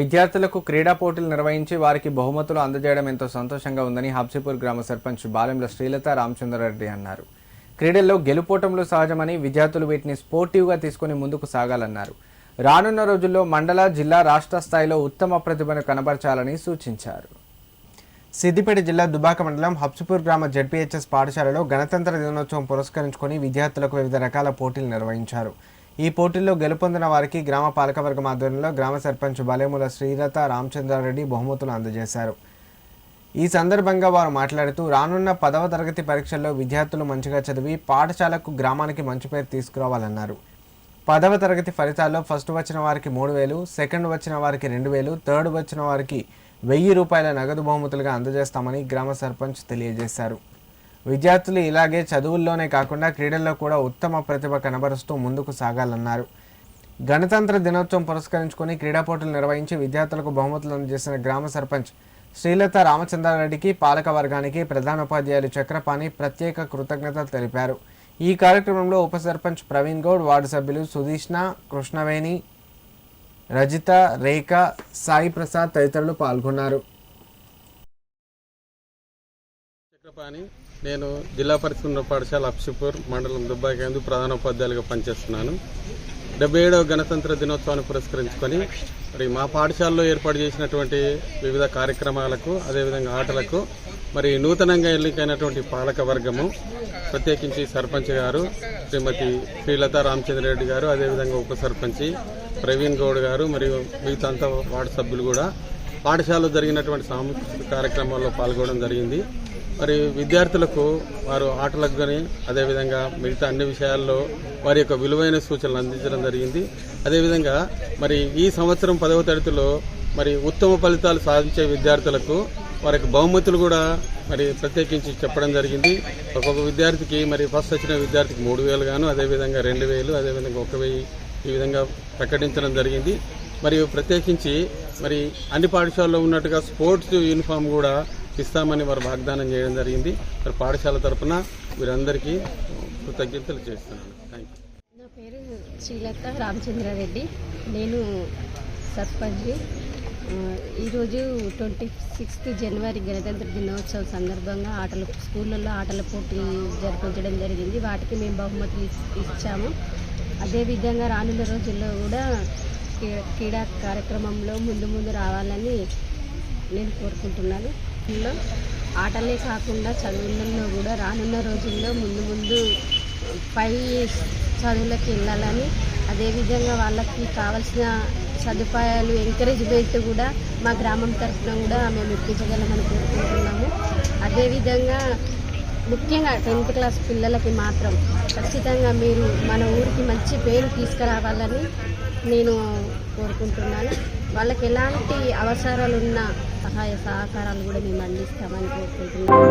విద్యార్థులకు క్రీడా పోటీలు నిర్వహించి వారికి బహుమతులు అందజేయడం ఎంతో సంతోషంగా ఉందని హబ్సిపూర్ గ్రామ సర్పంచ్ బాలెంల శ్రీలత రామచంద్రారెడ్డి అన్నారు. క్రీడల్లో గెలుపోటములు సహజమని విద్యార్థులు వీటిని స్పోర్టివ్గా తీసుకుని ముందుకు సాగాలన్నారు. రానున్న రోజుల్లో మండల, జిల్లా, రాష్ట్ర స్థాయిలో ఉత్తమ ప్రతిభను కనబరచాలని సూచించారు. సిద్దిపేట జిల్లా దుబాక మండలం హబ్సిపూర్ గ్రామ జెడ్పీహెచ్ఎస్ పాఠశాలలో గణతంత్ర దినోత్సవం పురస్కరించుకొని విద్యార్థులకు వివిధ రకాల పోటీలు నిర్వహించారు. ఈ పోటీల్లో గెలుపొందిన వారికి గ్రామ పాలకవర్గం ఆధ్వర్యంలో గ్రామ సర్పంచ్ బాలెముల శ్రీలత రామచంద్రారెడ్డి బహుమతులు అందజేశారు. ఈ సందర్భంగా వారు మాట్లాడుతూ రానున్న 10వ తరగతి పరీక్షల్లో విద్యార్థులు మంచిగా చదివి పాఠశాలకు, గ్రామానికి మంచి పేరు తీసుకురావాలన్నారు. 10వ తరగతి ఫలితాల్లో ఫస్ట్ వచ్చిన వారికి 3,000, సెకండ్ వచ్చిన వారికి 2,000, థర్డ్ వచ్చిన వారికి 1,000 రూపాయల నగదు బహుమతులుగా అందజేస్తామని గ్రామ సర్పంచ్ తెలియజేశారు. విద్యార్థులు ఇలాగే చదువుల్లోనే కాకుండా క్రీడల్లో కూడా ఉత్తమ ప్రతిభ కనబరుస్తూ ముందుకు సాగాలన్నారు. గణతంత్ర దినోత్సవం పురస్కరించుకొని క్రీడా పోటీలు నిర్వహించి విద్యార్థులకు బహుమతులు అందజేసిన గ్రామ సర్పంచ్ శ్రీలత రామచంద్రారెడ్డికి, పాలక వర్గానికి, ప్రధానోపాధ్యాయులు చక్రపాణి ప్రత్యేక కృతజ్ఞతలు తెలిపారు. ఈ కార్యక్రమంలో ఉప సర్పంచ్ ప్రవీణ్ గౌడ్, వార్డు సభ్యులు సుధీష్ణ, కృష్ణవేణి, రజిత, రేఖ, సాయి ప్రసాద్ తదితరులు పాల్గొన్నారు. నేను జిల్లా పరిషత్ ఉన్నత పాఠశాల హబ్సిపూర్ మండలం దుబ్బాకేందు ప్రధానోపాధ్యాయులుగా పనిచేస్తున్నాను. 77వ గణతంత్ర దినోత్సవాన్ని పురస్కరించుకొని మరి మా పాఠశాలలో ఏర్పాటు చేసినటువంటి వివిధ కార్యక్రమాలకు, అదేవిధంగా ఆటలకు మరి నూతనంగా ఎన్నికైనటువంటి పాలక వర్గము, ప్రత్యేకించి సర్పంచ్ గారు శ్రీమతి శ్రీలత రామచంద్రారెడ్డి గారు, అదేవిధంగా ఉప సర్పంచి ప్రవీణ్ గౌడ్ గారు మరియు మిగతా అంతా వార్డు సభ్యులు కూడా పాఠశాలలో జరిగినటువంటి సాంస్కృతిక కార్యక్రమాల్లో పాల్గొనడం జరిగింది. మరి విద్యార్థులకు వారు ఆటలకు కానీ అదేవిధంగా మిగతా అన్ని విషయాల్లో వారి యొక్క విలువైన సూచనలు అందించడం జరిగింది. అదేవిధంగా మరి ఈ సంవత్సరం 10వ తరగతిలో మరి ఉత్తమ ఫలితాలు సాధించే విద్యార్థులకు వారికి బహుమతులు కూడా మరి ప్రత్యేకించి చెప్పడం జరిగింది. ఒక్కొక్క విద్యార్థికి మరి ఫస్ట్ వచ్చిన విద్యార్థికి 3,000 గాను, అదేవిధంగా 2,000, అదేవిధంగా 1,000 ఈ విధంగా ప్రకటించడం జరిగింది. మరియు ప్రత్యేకించి మరి అన్ని పాఠశాలలో ఉన్నట్టుగా స్పోర్ట్స్ యూనిఫామ్ కూడా ఇస్తామని వారు వాగ్దానం చేయడం జరిగింది. మరి పాఠశాల తరఫున వీరందరికీ కృతజ్ఞతలు చేస్తున్నాను. Thank you. నా పేరు శ్రీలత రామచంద్రారెడ్డి. నేను సర్పంచ్. ఈరోజు 26th జనవరి గణతంత్ర దినోత్సవం సందర్భంగా స్కూళ్ళల్లో ఆటల పోటీలు జరిపించడం జరిగింది. వాటికి మేము బహుమతులు ఇచ్చాము. అదేవిధంగా రానున్న రోజుల్లో కూడా క్రీడా కార్యక్రమంలో ముందు రావాలని నేను కోరుకుంటున్నాను. ఆటలే కాకుండా చదువులలో కూడా రానున్న రోజుల్లో ముందు పై చదువులకు వెళ్ళాలని, అదేవిధంగా వాళ్ళకి కావాల్సిన సదుపాయాలు, ఎంకరేజ్మెంట్ కూడా మా గ్రామం తరఫున కూడా మేము ఇప్పించగలమని కోరుకుంటున్నాము. అదేవిధంగా ముఖ్యంగా 10th క్లాస్ పిల్లలకి మాత్రం ఖచ్చితంగా మీరు మన ఊరికి మంచి పేరు తీసుకురావాలని నేను కోరుకుంటున్నాను. వాళ్ళకి ఎలాంటి అవసరాలున్న సహాయ సహకారాలు కూడా మేము అందిస్తామని కోరుకుంటున్నాను.